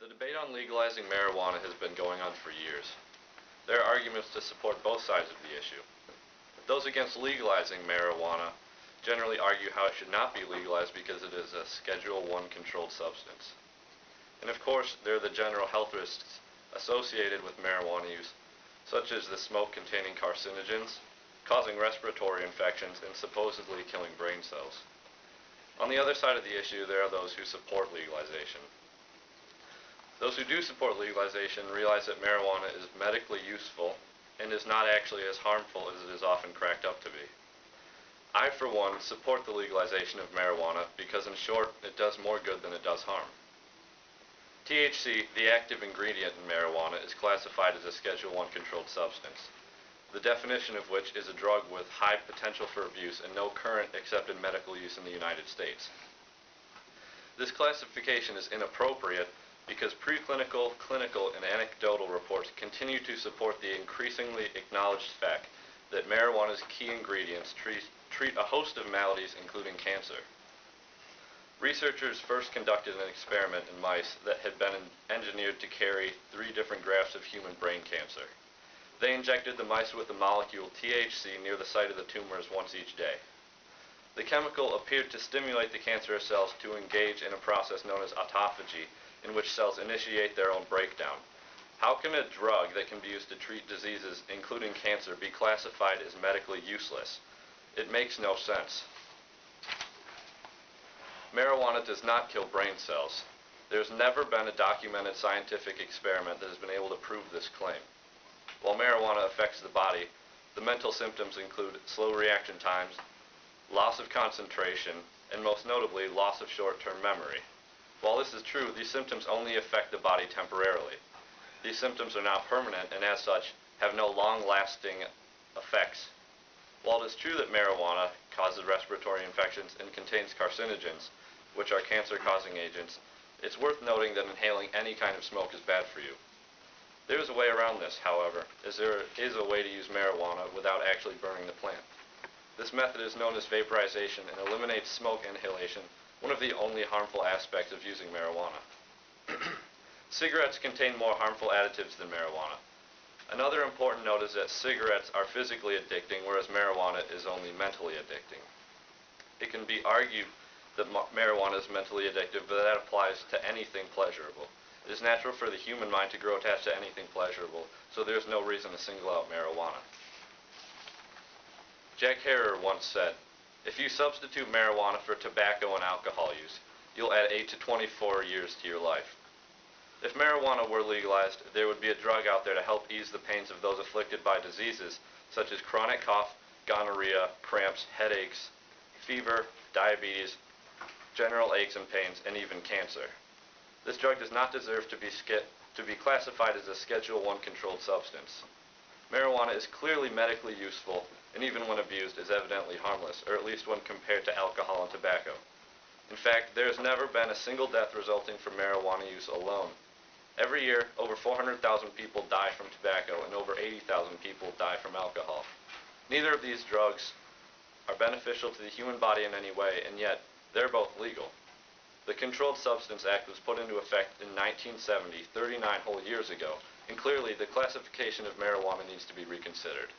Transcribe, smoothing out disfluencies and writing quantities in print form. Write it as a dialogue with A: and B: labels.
A: The debate on legalizing marijuana has been going on for years. There are arguments to support both sides of the issue. Those against legalizing marijuana generally argue how it should not be legalized because it is a Schedule I controlled substance. And of course, there are the general health risks associated with marijuana use, such as the smoke containing carcinogens, causing respiratory infections, and supposedly killing brain cells. On the other side of the issue, there are those who support legalization. Those who do support legalization realize that marijuana is medically useful and is not actually as harmful as it is often cracked up to be. I, for one, support the legalization of marijuana because, in short, it does more good than it does harm. THC, the active ingredient in marijuana, is classified as a Schedule I controlled substance, the definition of which is a drug with high potential for abuse and no current accepted medical use in the United States. This classification is inappropriate because preclinical, clinical, and anecdotal reports continue to support the increasingly acknowledged fact that marijuana's key ingredients treat a host of maladies, including cancer. Researchers first conducted an experiment in mice that had been engineered to carry 3 different grafts of human brain cancer. They injected the mice with the molecule THC near the site of the tumors once each day. The chemical appeared to stimulate the cancerous cells to engage in a process known as autophagy, in which cells initiate their own breakdown. How can a drug that can be used to treat diseases, including cancer, be classified as medically useless? It makes no sense. Marijuana does not kill brain cells. There's never been a documented scientific experiment that has been able to prove this claim. While marijuana affects the body, the mental symptoms include slow reaction times, loss of concentration, and most notably, loss of short-term memory. While this is true, these symptoms only affect the body temporarily. These symptoms are not permanent and, as such, have no long-lasting effects. While it is true that marijuana causes respiratory infections and contains carcinogens, which are cancer-causing agents, it's worth noting that inhaling any kind of smoke is bad for you. There is a way around this, however, as there is a way to use marijuana without actually burning the plant. This method is known as vaporization and eliminates smoke inhalation, one of the only harmful aspects of using marijuana. Cigarettes contain more harmful additives than marijuana. Another important note is that cigarettes are physically addicting, whereas marijuana is only mentally addicting. It can be argued that marijuana is mentally addictive, but that applies to anything pleasurable. It is natural for the human mind to grow attached to anything pleasurable, so there is no reason to single out marijuana. Jack Herer once said, "If you substitute marijuana for tobacco and alcohol use, you'll add 8 to 24 years to your life." If marijuana were legalized, there would be a drug out there to help ease the pains of those afflicted by diseases such as chronic cough, gonorrhea, cramps, headaches, fever, diabetes, general aches and pains, and even cancer. This drug does not deserve to be classified as a Schedule I controlled substance. Marijuana is clearly medically useful, and even when abused is evidently harmless, or at least when compared to alcohol and tobacco. In fact, there has never been a single death resulting from marijuana use alone. Every year, over 400,000 people die from tobacco, and over 80,000 people die from alcohol. Neither of these drugs are beneficial to the human body in any way, and yet they're both legal. The Controlled Substance Act was put into effect in 1970, 39 whole years ago, and clearly the classification of marijuana needs to be reconsidered.